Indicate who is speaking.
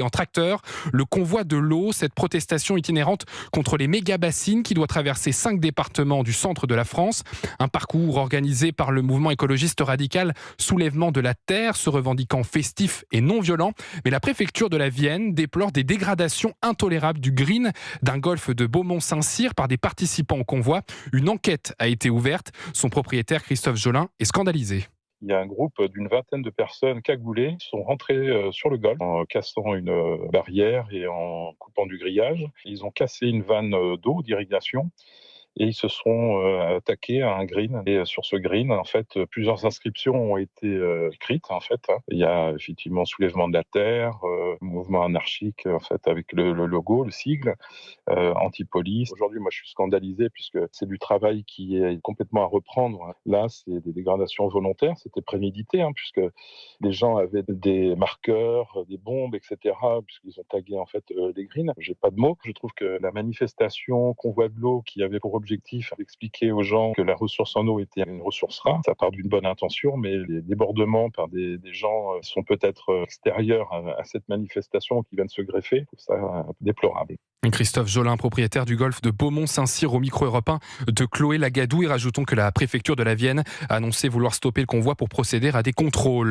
Speaker 1: en tracteur, le convoi de l'eau, cette protestation itinérante contre les méga-bassines qui doit traverser 5 départements du centre de la France. Un parcours organisé par le mouvement écologiste radical Soulèvement de la Terre, se revendiquant festif et non violent. Mais la préfecture de la Vienne déplore des dégradations intolérables du green d'un golfe de Beaumont-Saint-Cyr par des participants au convoi. Une enquête a été ouverte. Son propriétaire, Christophe Jolin, est scandalisé.
Speaker 2: Il y a un groupe d'une vingtaine de personnes cagoulées qui sont rentrées sur le golfe en cassant une barrière et en coupant du grillage. Ils ont cassé une vanne d'eau d'irrigation et ils se sont attaqués à un green. Et sur ce green, en fait, plusieurs inscriptions ont été écrites. En fait, il y a effectivement Soulèvement de la Terre, mouvement anarchique, en fait, avec le logo, le sigle, anti-police. Aujourd'hui, moi, je suis scandalisé puisque c'est du travail qui est complètement à reprendre. Là, c'est des dégradations volontaires. C'était prémédité, puisque les gens avaient des marqueurs, des bombes, etc., puisqu'ils ont tagué en fait les greens. J'ai pas de mots. Je trouve que la manifestation convoi de l'eau qui avait pour objectif d'expliquer aux gens que la ressource en eau était une ressource rare, ça part d'une bonne intention, mais les débordements par des gens sont peut-être extérieurs à cette manifestation qui viennent se greffer. Je trouve ça déplorable.
Speaker 1: Christophe Jolin, propriétaire du golfe de Beaumont-Saint-Cyr, au micro Europe 1 de Chloé Lagadou. Et rajoutons que la préfecture de la Vienne a annoncé vouloir stopper le convoi pour procéder à des contrôles.